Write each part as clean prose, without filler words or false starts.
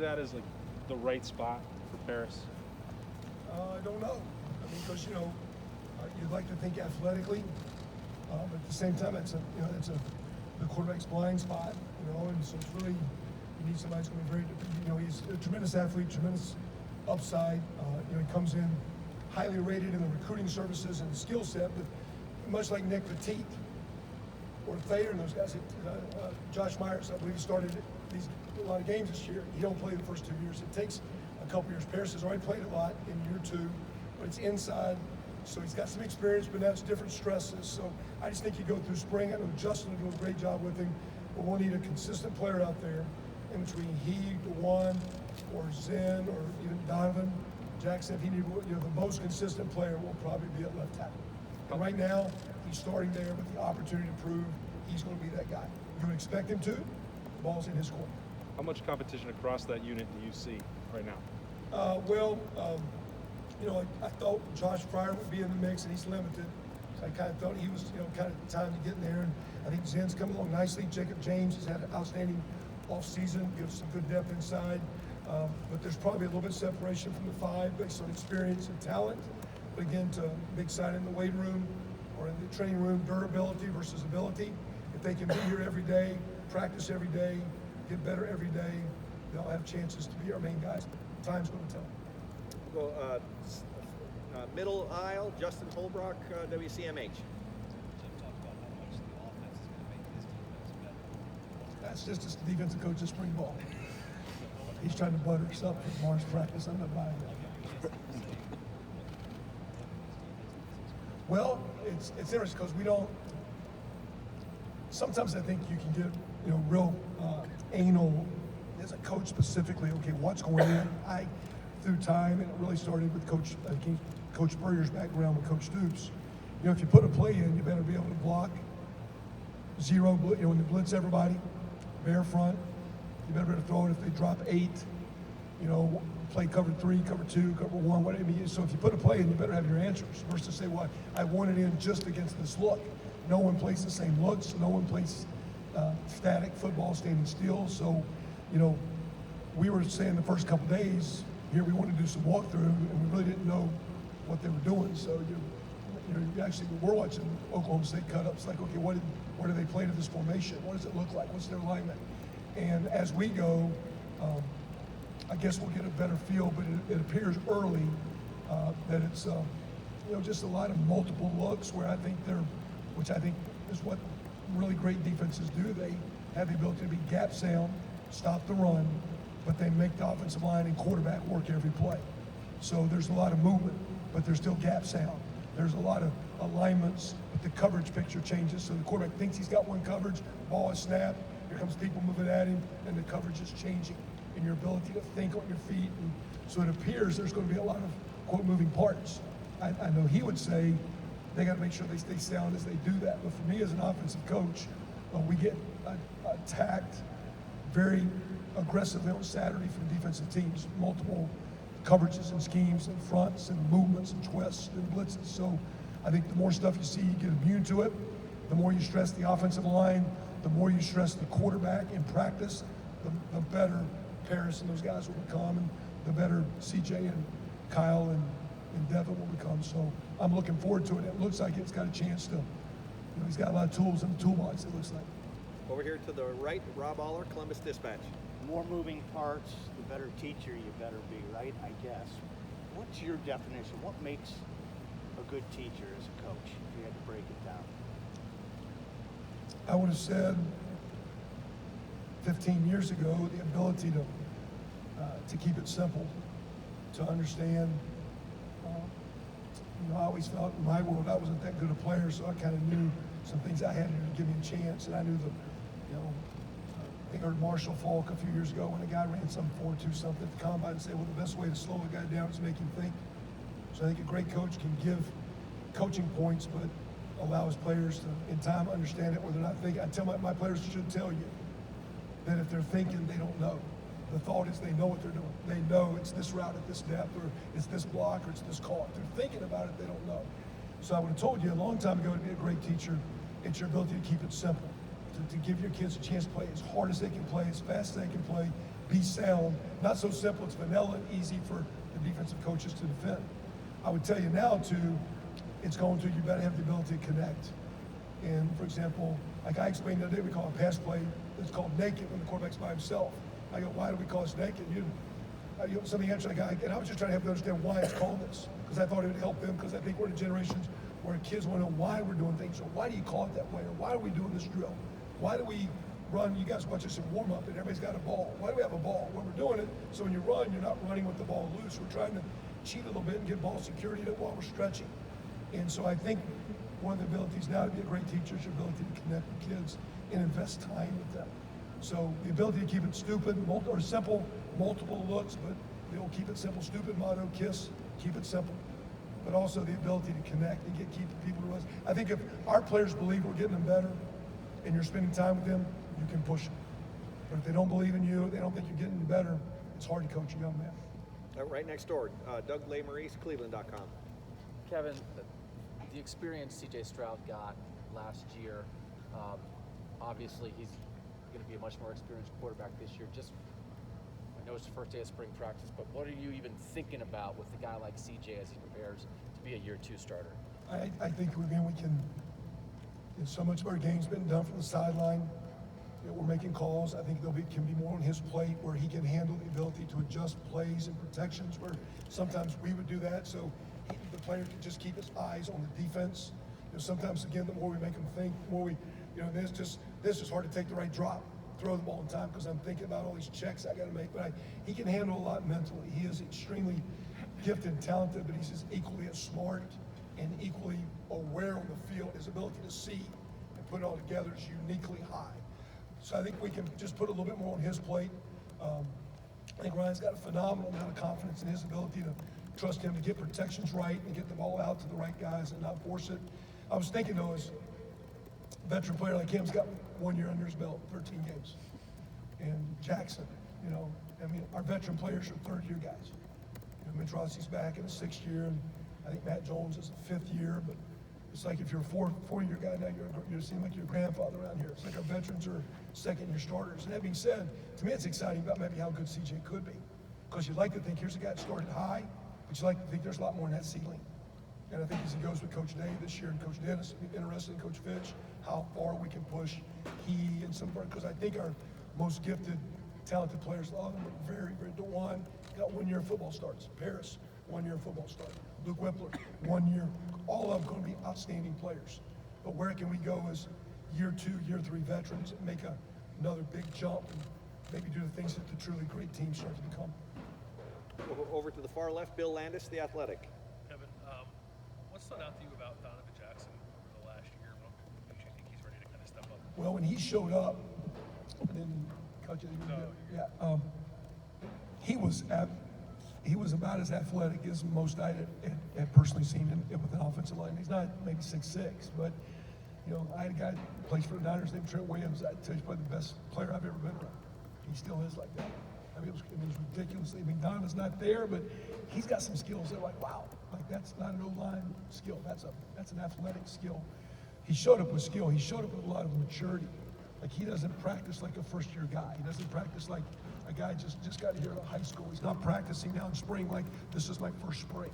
that as like the right spot for Paris? I don't know. I mean, because you'd like to think athletically, but at the same time, it's the quarterback's blind spot. And so it's really you need somebody who's going to be very. He's a tremendous athlete, tremendous upside. He comes in highly rated in the recruiting services and the skill set, but much like Nick Petit or Thayer and those guys, Josh Myers, I believe he started a lot of games this year. He don't play the first 2 years. It takes a couple years. Paris has already played a lot in year 2, but it's inside, so he's got some experience, but now it's different stresses. So I just think you go through spring. I know Justin will do a great job with him, but we'll need a consistent player out there in between he, DeJuan, or Zen, or even Donovan Jackson. If he needs, the most consistent player will probably be at left tackle. And right now, he's starting there with the opportunity to prove he's going to be that guy. You would expect him to. The ball's in his court. How much competition across that unit do you see right now? I thought Josh Fryer would be in the mix, and he's limited. So I kind of thought he was, kind of time to get in there. And I think Zen's coming along nicely. Jacob James has had an outstanding offseason, gives some good depth inside. But there's probably a little bit of separation from the 5 based on experience and talent. But again, to big side in the weight room or in the training room, durability versus ability. If they can be here every day, practice every day, get better every day, they'll have chances to be our main guys. Time's going to tell. We'll go middle aisle, Justin Holbrook, WCMH. That's just as the defensive coach of spring ball. He's trying to butter us up for tomorrow's practice. I'm not buying that. Well, it's interesting because we don't. Sometimes I think you can get real anal as a coach specifically. Okay, what's going on? Through time, and it really started with Coach Spurrier's background with Coach Stoops. If you put a play in, you better be able to block zero. When they blitz everybody, bare front. You better be able to throw it if they drop 8. Play cover 3, cover 2, cover 1. Whatever. So if you put a play in, you better have your answers. Versus say, well, I want it in just against this look. No one plays the same looks. No one plays static football, standing still. So, we were saying the first couple days here we wanted to do some walkthrough, and we really didn't know what they were doing. So you actually we're watching Oklahoma State cut ups. Like, okay, where do they play to this formation? What does it look like? What's their alignment? And as we go, I guess we'll get a better feel. But it appears early that it's just a lot of multiple looks where which I think is what really great defenses do. They have the ability to be gap sound, stop the run, but they make the offensive line and quarterback work every play. So there's a lot of movement, but there's still gap sound. There's a lot of alignments, but the coverage picture changes. So the quarterback thinks he's got one coverage, ball is snapped, here comes people moving at him, and the coverage is changing. And your ability to think on your feet. And so it appears there's going to be a lot of, quote, moving parts. I know he would say they got to make sure they stay sound as they do that. But for me as an offensive coach, we get attacked very aggressively on Saturday from defensive teams, multiple coverages and schemes and fronts and movements and twists and blitzes. So I think the more stuff you see, you get immune to it. The more you stress the offensive line, the more you stress the quarterback in practice, the better Paris and those guys will become, and the better CJ and Kyle and Devin will become. So I'm looking forward to it. It looks like it's got a chance to, he's got a lot of tools in the toolbox, it looks like. Over here to the right, Rob Aller, Columbus Dispatch. More moving parts, the better teacher you better be, right? I guess. What's your definition? What makes a good teacher as a coach, if you had to break it down? I would have said 15 years ago, the ability to keep it simple, to understand. I always felt in my world I wasn't that good a player, so I kind of knew some things I had to do to give me a chance, and I knew I think I heard Marshall Falk a few years ago when a guy ran some 4.2 something at the combine and say, well, the best way to slow a guy down is make him think. So I think a great coach can give coaching points, but allow his players to, in time, understand it, whether they're not thinking. I tell my players should tell you that if they're thinking, they don't know. The thought is they know what they're doing. They know it's this route at this depth, or it's this block, or it's this call. If they're thinking about it, they don't know. So I would have told you a long time ago to be a great teacher, it's your ability to keep it simple, to give your kids a chance to play as hard as they can play, as fast as they can play, be sound. Not so simple, it's vanilla and easy for the defensive coaches to defend. I would tell you now too, it's going to, you better have the ability to connect. And for example, like I explained the other day, we call a pass play, it's called naked when the quarterback's by himself. I go, why do we call this naked? Somebody answered the guy, and I was just trying to help them understand why it's called this, because I thought it would help them, because I think we're in generations where kids want to know why we're doing things. So why do you call it that way, or why are we doing this drill? Why do we run? You guys watch us in warm up, and everybody's got a ball. Why do we have a ball? Well, we're doing it so when you run, you're not running with the ball loose. We're trying to cheat a little bit and get ball security while we're stretching. And so I think one of the abilities now to be a great teacher is your ability to connect with kids and invest time with them. So the ability to keep it stupid or simple, multiple looks, but they'll keep it simple. Stupid motto, KISS, keep it simple. But also the ability to connect and keep people to us. I think if our players believe we're getting them better and you're spending time with them, you can push them. But if they don't believe in you, they don't think you're getting them better, it's hard to coach a young man. Right next door, Doug Lesmerises, Cleveland.com. Kevin, the experience CJ Stroud got last year, obviously he's going to be a much more experienced quarterback this year. Just, I know it's the first day of spring practice, but what are you even thinking about with a guy like CJ as he prepares to be a year 2 starter? I think again we can. So much of our game's been done from the sideline. We're making calls. I think can be more on his plate where he can handle the ability to adjust plays and protections where sometimes we would do that. So the player can just keep his eyes on the defense. Sometimes again, the more we make him think, the more we, this is hard to take the right drop, throw the ball in time because I'm thinking about all these checks I got to make. But he can handle a lot mentally. He is extremely gifted and talented, but he's just equally as smart and equally aware on the field. His ability to see and put it all together is uniquely high. So I think we can just put a little bit more on his plate. I think Ryan's got a phenomenal amount of confidence in his ability to trust him to get protections right and get the ball out to the right guys and not force it. I was thinking though, as a veteran player like him's got 1 year under his belt, 13 games. And Jackson, our veteran players are third-year guys. Mitch Rossi's back in his 6th year, and I think Matt Jones is a 5th year, but it's like if you're a four-year guy now, you seem like your grandfather around here. It's like our veterans are second-year starters. And that being said, to me it's exciting about maybe how good CJ could be. Because you'd like to think here's a guy that started high, but you like to think there's a lot more in that ceiling. And I think as he goes with Coach Day this year and Coach Dennis, it'll be interesting, Coach Fitch, how far we can push he and some of our, because I think our most gifted, talented players, a lot of them are very, very, DeJuan got 1 year of football starts. Paris, 1 year of football start. Luke Whippler, 1 year. All of them going to be outstanding players. But where can we go as year 2, year 3 veterans and make another big jump and maybe do the things that the truly great teams start to become? Over to the far left, Bill Landis, The Athletic. Kevin, what stood out to you about Donovan Jackson over the last year? What makes you think he's ready to kind of step up? Well, when he showed up, and Coach, he was about as athletic as most I had personally seen him with an offensive line. He's not maybe 6'6", but I had a guy who plays for the Niners named Trent Williams. I'd tell you he's probably the best player I've ever been around. He still is like that. It was ridiculous. Donovan's not there, but he's got some skills that are like, wow, like that's not an O-line skill. That's an athletic skill. He showed up with skill. He showed up with a lot of maturity. Like he doesn't practice like a first-year guy. He doesn't practice like a guy just got here to high school. He's not practicing now in spring like this is my first spring.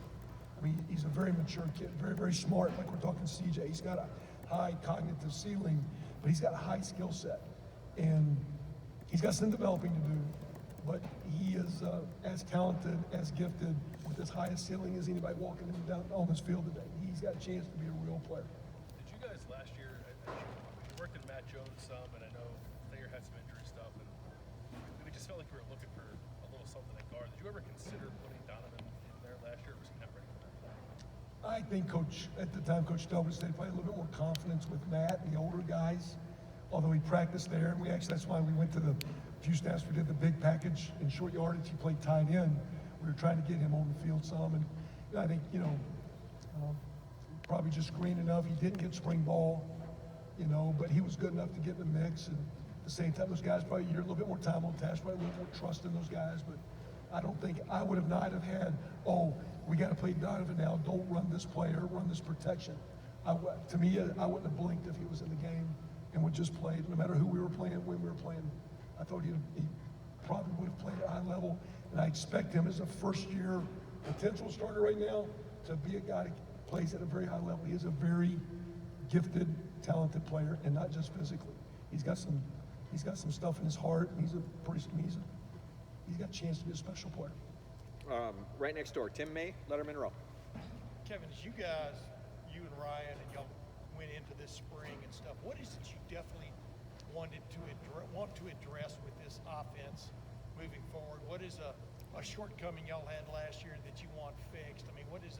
I mean, he's a very mature kid, very, very smart. Like we're talking CJ. He's got a high cognitive ceiling, but he's got a high skill set. And he's got some developing to do. But he is as talented, as gifted, with as high a ceiling as anybody walking down on this field today. He's got a chance to be a real player. Did you guys last year, you worked with Matt Jones some, and I know Thayer had some injury stuff, and we just felt like we were looking for a little something at guard. Did you ever consider putting Donovan in there last year, or was he not ready for that? I think at the time, Coach Delbert said probably a little bit more confidence with Matt and the older guys, although he practiced there. And that's why we went to the few snaps. We did the big package in short yardage. He played tight end. We were trying to get him on the field some. And I think, probably just green enough. He didn't get spring ball, but he was good enough to get in the mix. And at the same time, those guys probably a little bit more time on task, probably a little more trust in those guys. But I don't think I would have not have had, we got to play Donovan now. Don't run this player, run this protection. To me, I wouldn't have blinked if he was in the game and would just play, no matter who we were playing, when we were playing. I thought he'd probably would have played at a high level. And I expect him as a first-year potential starter right now to be a guy that plays at a very high level. He is a very gifted, talented player, and not just physically. He's got some stuff in his heart. And he's got a chance to be a special player. Right next door, Tim May, Letterman Row. Kevin, as you guys, you and Ryan, and y'all went into this spring and stuff, what is it you definitely want to address with this offense moving forward? What is a shortcoming y'all had last year that you want fixed? I mean, what is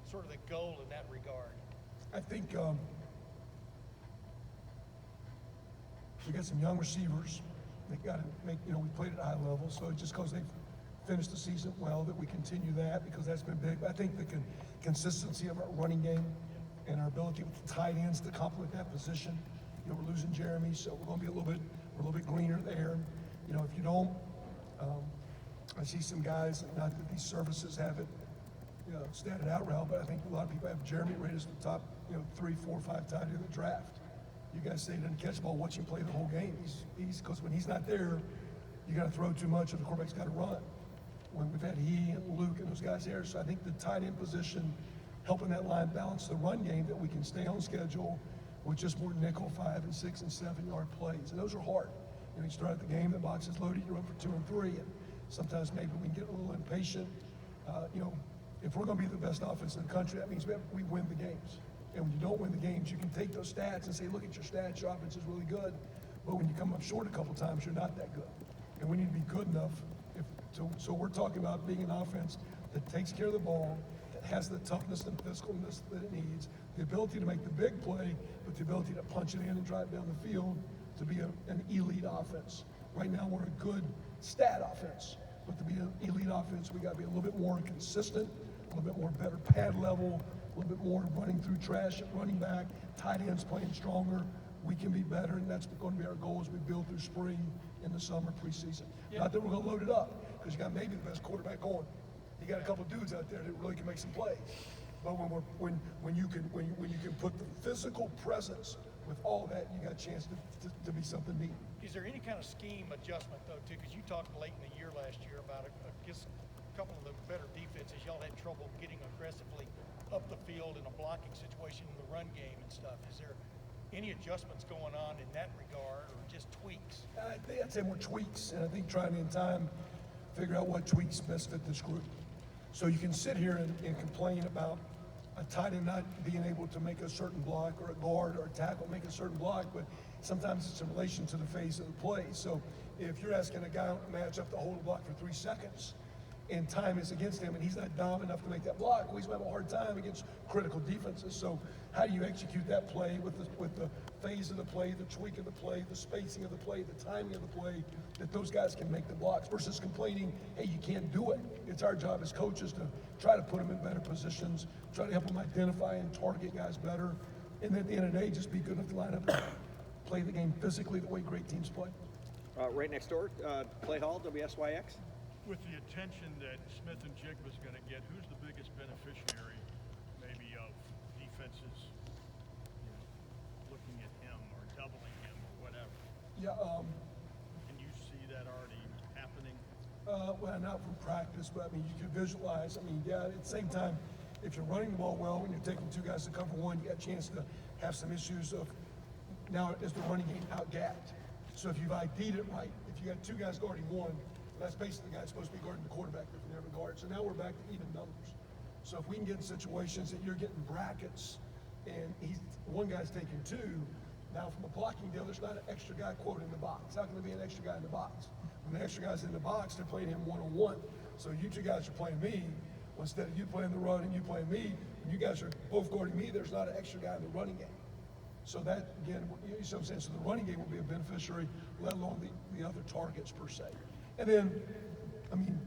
sort of the goal in that regard? I think we got some young receivers. They got to make, we played at a high level, so just because they've finished the season well, that we continue that, because that's been big. But I think the consistency of our running game and our ability with the tight ends to complement that position. We're losing Jeremy, so we're going to be a little bit greener there. If you don't, I see some guys, not that these services have it, statted out well, but I think a lot of people have Jeremy rated as the top, 3, 4, 5 tight end in the draft. You guys say he doesn't catch the ball, watch him play the whole game. He's because when he's not there, you got to throw too much, or the quarterback's got to run. When we've had he and Luke and those guys there, so I think the tight end position, helping that line balance the run game, that we can stay on schedule with just more nickel 5 and 6 and 7 yard plays, and those are hard. You start at the game, the box is loaded, you run for 2 and 3, and sometimes maybe we can get a little impatient. If we're going to be the best offense in the country, that means we win the games. And when you don't win the games, you can take those stats and say, look at your stats, your offense is really good. But when you come up short a couple times, you're not that good. And we need to be good enough. So we're talking about being an offense that takes care of the ball, that has the toughness and physicalness that it needs, the ability to make the big play, but the ability to punch it in and drive down the field to be an elite offense. Right now, we're a good stat offense. But to be an elite offense, we got to be a little bit more consistent, a little bit more better pad level, a little bit more running through trash at running back, tight ends playing stronger. We can be better, and that's going to be our goal as we build through spring and the summer preseason. Yeah. Not that we're going to load it up, because you got maybe the best quarterback going. You got a couple dudes out there that really can make some plays. But when you can put the physical presence with all that, you got a chance to be something neat. Is there any kind of scheme adjustment, though, too? Because you talked late in the year last year about a couple of the better defenses. Y'all had trouble getting aggressively up the field in a blocking situation in the run game and stuff. Is there any adjustments going on in that regard, or just tweaks? I'd say more tweaks, and I think trying in time figure out what tweaks best fit this group. So you can sit here and complain about a tight end not being able to make a certain block, or a guard or a tackle make a certain block, but sometimes it's in relation to the phase of the play. So if you're asking a guy to match up to hold a block for 3 seconds, and time is against him, and he's not dumb enough to make that block, well, he's going to have a hard time against critical defenses. So how do you execute that play with the phase of the play, the tweak of the play, the spacing of the play, the timing of the play, that those guys can make the blocks, versus complaining, hey, you can't do it. It's our job as coaches to try to put them in better positions, try to help them identify and target guys better, and at the end of the day, just be good enough to line up and play the game physically the way great teams play. Right next door, Clay Hall, WSYX. With the attention that Smith and Jigba's going to get, who's the biggest beneficiary, maybe, of defenses, looking at him or doubling him or whatever? Yeah. Can you see that already happening? Well, not from practice, but I mean, you can visualize. I mean, yeah, at the same time, if you're running the ball well, when you're taking 2 guys to cover 1, you got a chance to have some issues of, now is the running game out-gapped. So if you've ID'd it right, if you got 2 guys guarding 1, that's basically the guy supposed to be guarding the quarterback if you never guard. So now we're back to even numbers. So if we can get in situations that you're getting brackets and one guy's taking 2, now from a blocking deal, there's not an extra guy quote in the box. How can there be an extra guy in the box? When the extra guy's in the box, they're playing him one-on-one. So you 2 guys are playing me. Well, instead of you playing the run and you playing me, when you guys are both guarding me, there's not an extra guy in the running game. So that, again, you see what I'm saying? So the running game will be a beneficiary, let alone the other targets per se. And then, I mean,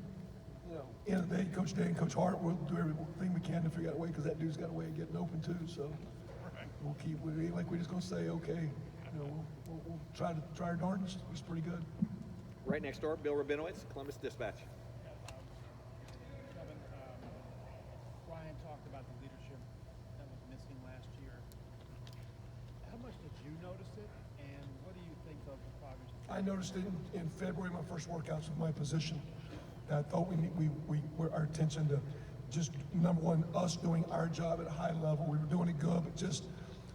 end of the day, Coach Day and Coach Hart will do everything we can to figure out a way, because that dude's got a way of getting open too. So we'll keep, we're just going to say, okay, we'll try our darndest. It's pretty good. Right next door, Bill Rabinowitz, Columbus Dispatch. Kevin, Ryan talked about the leadership that was missing last year. How much did you notice it, and what do you think of the progress? I noticed it in February, my first workouts with my position. I thought we were our attention to just number one, us doing our job at a high level. We were doing it good, but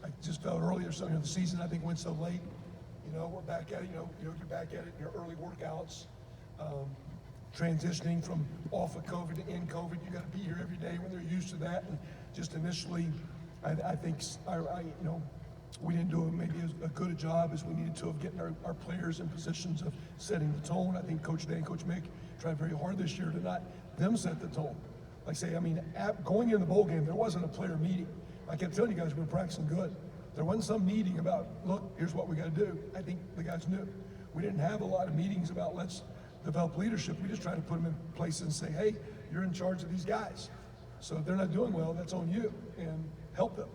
I just felt earlier, so the season I think went so late. We're back at it. You're back at it in your early workouts. Transitioning from off of COVID to in COVID, you got to be here every day when they're used to that. And just initially, I think we didn't do maybe as good a job as we needed to of getting our players in positions of setting the tone. I think Coach Day and Coach Mick tried very hard this year to not them set the tone. Like say, going into the bowl game, there wasn't a player meeting. I kept telling you guys we've been practicing good. There wasn't some meeting about, look, here's what we got to do. I think the guys knew. We didn't have a lot of meetings about let's develop leadership. We just tried to put them in place and say, hey, you're in charge of these guys. So if they're not doing well, that's on you, and help them.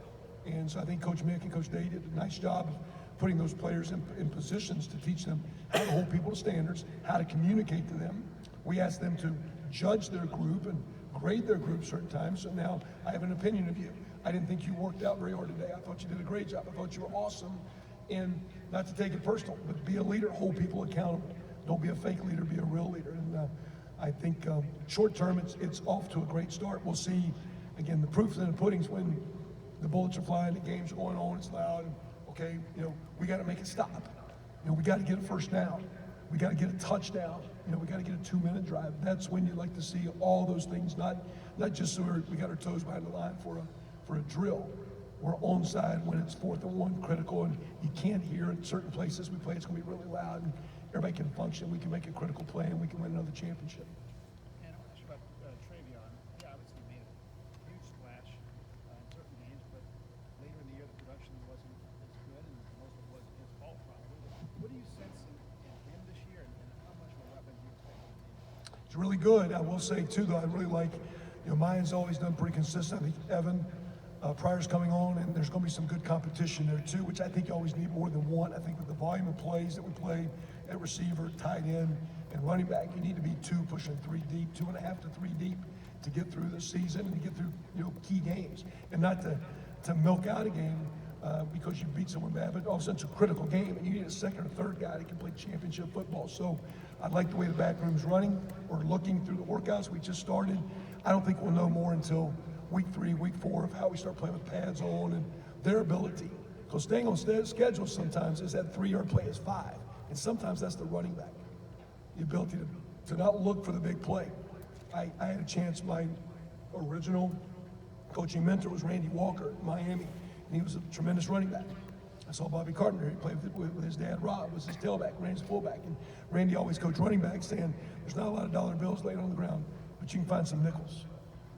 And so I think Coach Mick and Coach Day did a nice job of putting those players in positions to teach them how to hold people to standards, how to communicate to them. We asked them to judge their group and grade their group certain times. So now I have an opinion of you. I didn't think you worked out very hard today. I thought you did a great job. I thought you were awesome. And not to take it personal, but be a leader, hold people accountable. Don't be a fake leader, be a real leader. And I think short term, it's off to a great start. We'll see, again, the proof's in the pudding's when the bullets are flying, the game's going on, it's loud. And, okay, we got to make it stop. We got to get a first down. We got to get a touchdown. We got to get a 2-minute drive. That's when you like to see all those things, not just so we got our toes behind the line for a drill. We're onside when it's 4th and 1 critical, and you can't hear in certain places we play. It's going to be really loud, and everybody can function. We can make a critical play, and we can win another championship. And I want to ask you about Travion. He obviously made a huge splash in certain games, but later in the year the production wasn't as good, and most of it was his fault probably. What do you sense in him this year, and how much of a weapon do you expect him to be? It's really good. I will say, too, though, I really like, Mayan's always done pretty consistent. I think Evan Pryor's coming on, and there's going to be some good competition there, too, which I think you always need more than one. I think with the volume of plays that we play at receiver, tight end, and running back, you need to be 2 pushing 3 deep, 2.5 to 3 deep to get through the season and to get through, key games. And not to milk out a game because you beat someone bad, but all of a sudden it's a critical game, and you need a second or third guy that can play championship football. So I like the way the back room's running. We're looking through the workouts. We just started. I don't think we'll know more until week 3, week 4 of how we start playing with pads on and their ability. Because staying on schedule sometimes is that 3-yard play is 5. And sometimes that's the running back. The ability to not look for the big play. I had a chance, my original coaching mentor was Randy Walker in Miami, and he was a tremendous running back. I saw Bobby Carpenter, he played with his dad, Rob, was his tailback, Randy's fullback. And Randy always coached running backs, saying there's not a lot of dollar bills laying on the ground, but you can find some nickels.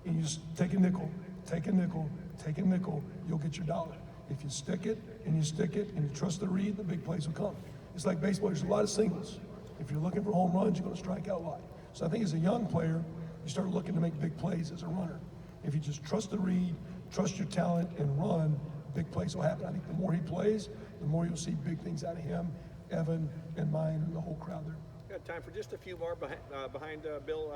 And you just take a nickel, take a nickel, take a nickel, you'll get your dollar. If you stick it and you trust the read, the big plays will come. It's like baseball, there's a lot of singles. If you're looking for home runs, you're going to strike out a lot. So I think as a young player, you start looking to make big plays as a runner. If you just trust the read, trust your talent, and run, big plays will happen. I think the more he plays, the more you'll see big things out of him, Evan, and mine, and the whole crowd there. Got time for just a few more behind Bill.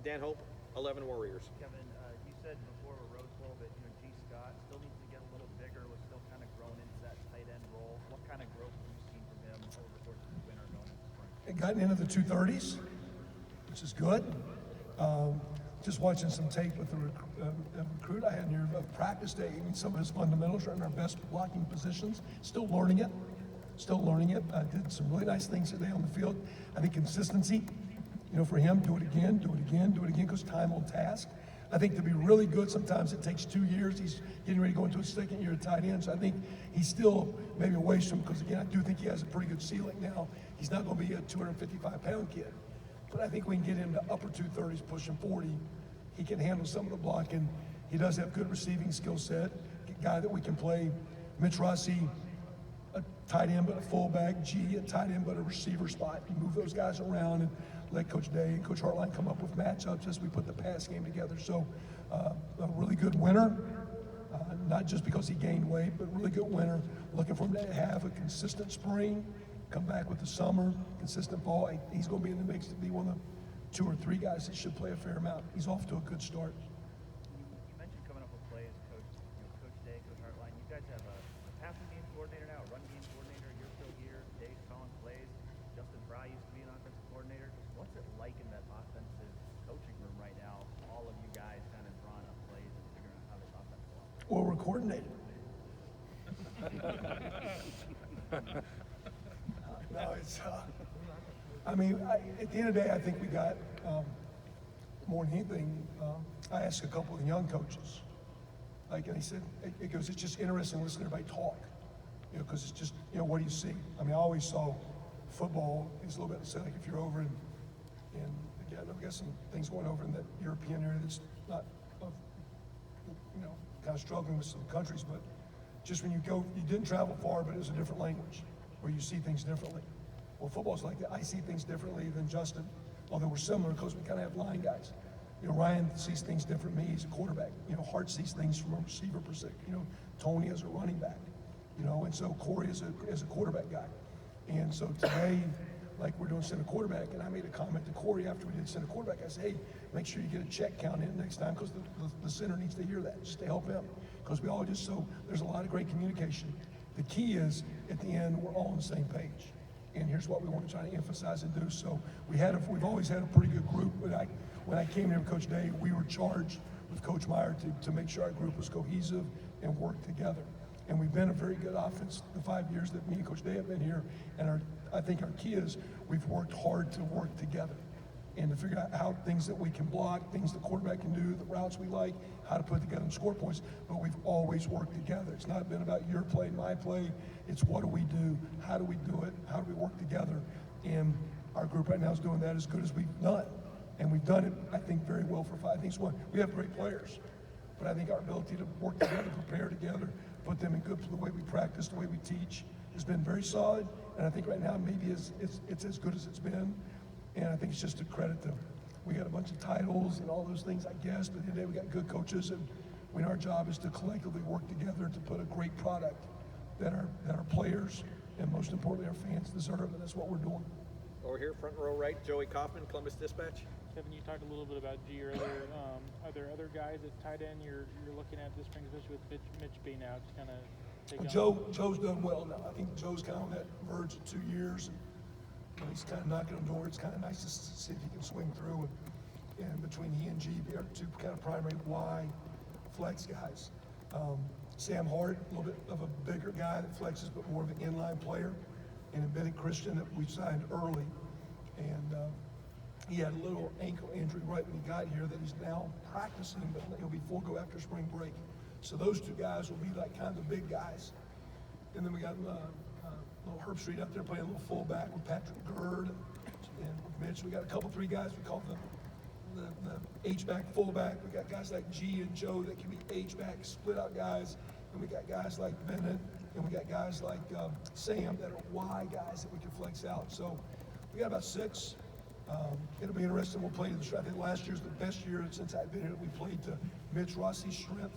Dan Hope, 11 Warriors. Kevin, you said before a Rose Bowl that G. Scott still needs to get a little bigger, was still kind of grown into that tight end role. What kind of growth have you seen from him over the course of the winter going into spring? And gotten into the 230s, which is good. Just watching some tape with the recruit I had near practice day, even some of his fundamentals are in our best blocking positions. Still learning it. I did some really nice things today on the field. I think consistency, for him, do it again, because time on task. I think to be really good, sometimes it takes 2 years. He's getting ready to go into his second year at tight end, so I think he's still maybe a ways from, because again, I do think he has a pretty good ceiling now. He's not going to be a 255-pound kid, but I think we can get him to upper 230s, pushing 40. He can handle some of the blocking. He does have good receiving skill set. A guy that we can play. Mitch Rossi, a tight end but a fullback. G, a tight end but a receiver spot. You move those guys around and let Coach Day and Coach Hartline come up with matchups as we put the pass game together. So a really good winner, not just because he gained weight, but really good winner. Looking for him to have a consistent spring, come back with the summer, consistent fall. He's going to be in the mix to be one of the 2 or 3 guys that should play a fair amount. He's off to a good start. You mentioned coming up with plays, Coach Day, Coach Hartline. You guys have a passing game coordinator now, a run game coordinator. You're still here. Day's calling Well, we're coordinated. No, it's, I mean, at the end of the day, I think we got, more than anything, I asked a couple of the young coaches, like, and he said, it goes, it's just interesting listening to everybody talk, you know, because it's just, you know, what do you see? I mean, I always saw football is a little bit, so like if you're over in again, I've got some things going over in that European area that's not, you know, kind of struggling with some countries, but just when you go, you didn't travel far, but it was a different language where you see things differently. Well, football's like that. I see things differently than Justin, although we're similar because we kind of have line guys. You know, Ryan sees things different than me. He's a quarterback. You know, Hart sees things from a receiver perspective. You know, Tony as a running back. You know, and so Corey is a quarterback guy. And so today, like we're doing center quarterback, and I made a comment to Corey after we did center quarterback. I said, hey, make sure you get a check count in next time because the center needs to hear that just to help him. Because we all just, so there's a lot of great communication. The key is, at the end, we're all on the same page. And here's what we want to try to emphasize and do. So we've always had a pretty good group. But when I came here with Coach Day, we were charged with Coach Meyer to make sure our group was cohesive and worked together. And we've been a very good offense the 5 years that me and Coach Day have been here. And I think our key is we've worked hard to work together and to figure out how things that we can block, things the quarterback can do, the routes we like, how to put together and score points, but we've always worked together. It's not been about your play, my play. It's what do we do? How do we do it? How do we work together? And our group right now is doing that as good as we've done. And we've done it, I think, very well for 5 things. One, we have great players, but I think our ability to work together, prepare together, put them in good, the way we practice, the way we teach, has been very solid. And I think right now maybe it's as good as it's been. And I think it's just a credit to, we got a bunch of titles and all those things, I guess, but at the end of the day, we got good coaches, and our job is to collectively work together to put a great product that our players and most importantly our fans deserve, and that's what we're doing. Over here, front row right, Joey Kaufman, Columbus Dispatch. Kevin, you talked a little bit about G earlier. Are there other guys at tight end you're looking at this spring, especially with Mitch being out, to kind of take on? Joe's done well now. I think Joe's kind of on that verge of 2 years, and he's kind of knocking on the door. It's kind of nice to see if he can swing through. And between he and G, are two kind of primary Y flex guys. Sam Hart, a little bit of a bigger guy that flexes, but more of an inline player. And then Bennett Christian that we signed early. And he had a little ankle injury right when he got here that he's now practicing, but he'll be full go after spring break. So those two guys will be like kind of the big guys. And then we got little Herb Street up there playing a little fullback with Patrick Gerd and Mitch. We got a couple, 3 guys we call the H-back, fullback. We got guys like G and Joe that can be H-back, split out guys. And we got guys like Bennett, and we got guys like Sam that are Y guys that we can flex out. So we got about 6. It'll be interesting. We'll play to the strength. I think last year's the best year since I've been here. We played to Mitch Rossi's strength.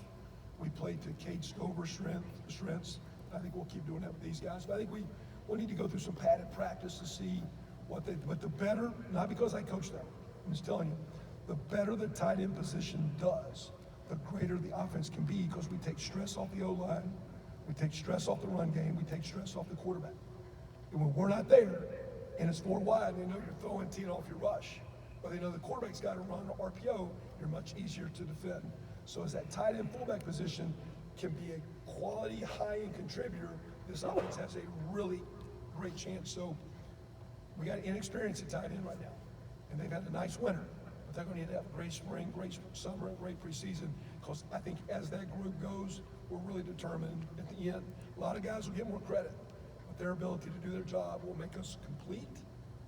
We played to Cade Stover's strengths. I think we'll keep doing that with these guys. But I think we'll need to go through some padded practice to see but the better, not because I coach them, I'm just telling you, the better the tight end position does, the greater the offense can be, because we take stress off the O-line, we take stress off the run game, we take stress off the quarterback. And when we're not there, and it's 4 wide, they know you're throwing teeing off your rush, or they know the quarterback's got to run or RPO, you're much easier to defend. So as that tight end fullback position can be a quality high-end contributor, this offense has a really great chance. So we got inexperience at tight end right now, and they've had a nice winter, but they're going to need to have a great spring, great summer, and great preseason, because I think as that group goes, we're really determined at the end. A lot of guys will get more credit, but their ability to do their job will make us complete,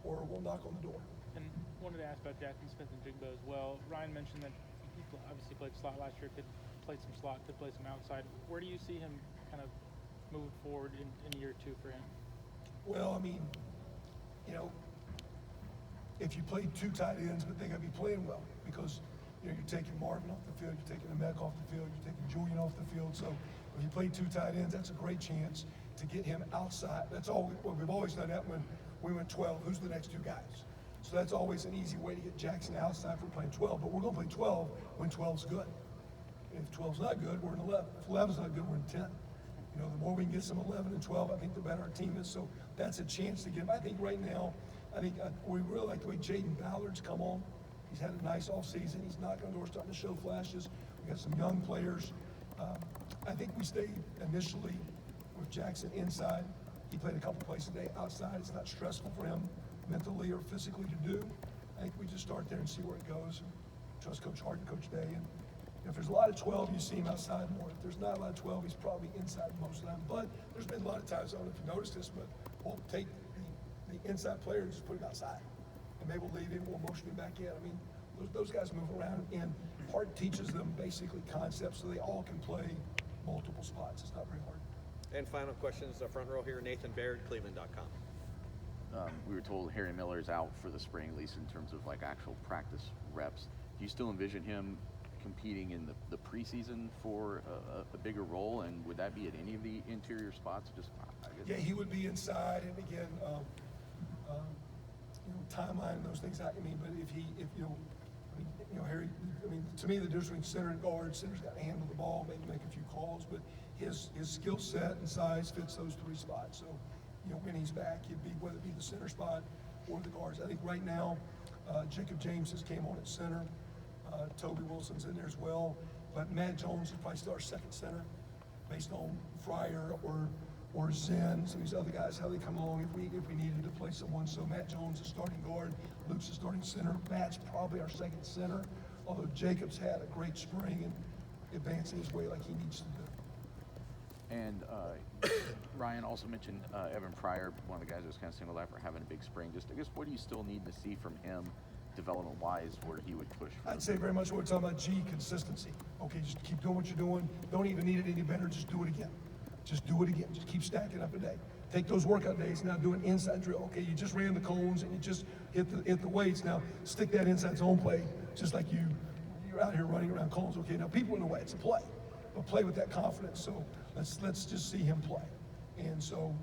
or we'll knock on the door. And wanted to ask about Jackson Smith and Jigbo as well. Ryan mentioned that he obviously played slot last year, could play some slot, could play some outside. Where do you see him kind of moving forward in year 2 for him? Well, I mean, you know, if you play 2 tight ends, but they got to be playing well, because you know, you're taking Marvin off the field, you're taking Emek off the field, you're taking Julian off the field. So if you play 2 tight ends, that's a great chance to get him outside. That's all. We've always done that when we went 12. Who's the next 2 guys? So that's always an easy way to get Jackson outside for playing 12. But we're going to play 12 when 12's good. And if 12's not good, we're in 11. If 11's not good, we're in 10. You know, the more we can get some 11 and 12, I think the better our team is. So that's a chance to get him. I think right now, we really like the way Jaden Ballard's come on. He's had a nice offseason. He's knocking on doors, starting to show flashes. We got some young players. I think we stayed initially with Jackson inside. He played a couple plays today outside. It's not stressful for him mentally or physically to do. I think we just start there and see where it goes. Trust Coach Hart and Coach Day. And if there's a lot of 12, you see him outside more. If there's not a lot of 12, he's probably inside most of the time. But there's been a lot of times, I don't know if you noticed this, but we'll take the inside player and just put him outside. And maybe we'll leave him, we'll motion him back in. I mean, those guys move around, and Hart teaches them basically concepts so they all can play multiple spots. It's not very hard. And final questions, front row here, Nathan Baird, Cleveland.com. We were told Harry Miller is out for the spring, at least in terms of like actual practice reps. Do you still envision him competing in the preseason for a bigger role, and would that be at any of the interior spots? Just I guess. Yeah, he would be inside, and again, timeline and those things. I mean, but if Harry. I mean, to me, the difference between center and guard, center's got to handle the ball, maybe make a few calls, but his skill set and size fits those three spots. So, when he's back, he'd be whether it be the center spot or the guards. I think right now, Jacob James has came on at center. Toby Wilson's in there as well, but Matt Jones is probably still our second center, based on Fryer or Zen, some of these other guys, how they come along if we needed to play someone. So Matt Jones is starting guard, Luke's the starting center, Matt's probably our second center, although Jacob's had a great spring and advancing his way like he needs to do. And Ryan also mentioned Evan Pryor, one of the guys that was kind of singled out for having a big spring. Just, I guess, what do you still need to see from him development-wise where he would push? I'd say very much what we're talking about, consistency. Okay, just keep doing what you're doing. Don't even need it any better, just do it again. Just do it again. Just keep stacking up a day. Take those workout days, now do an inside drill. Okay, you just ran the cones and you just hit the weights. Now stick that inside zone play, just like you're out here running around cones. Okay, now people in the way, it's a play, but play with that confidence. So let's just see him play. And so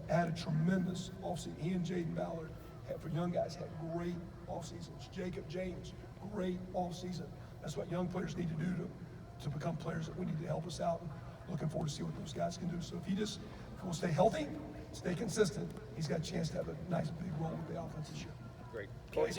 had a tremendous offseason. He and Jaden Ballard, for young guys, had great off seasons. Jacob James, great off season. That's what young players need to do to become players that we need to help us out. And looking forward to see what those guys can do. So if he will stay healthy, stay consistent, he's got a chance to have a nice big role with the offense this year. Great.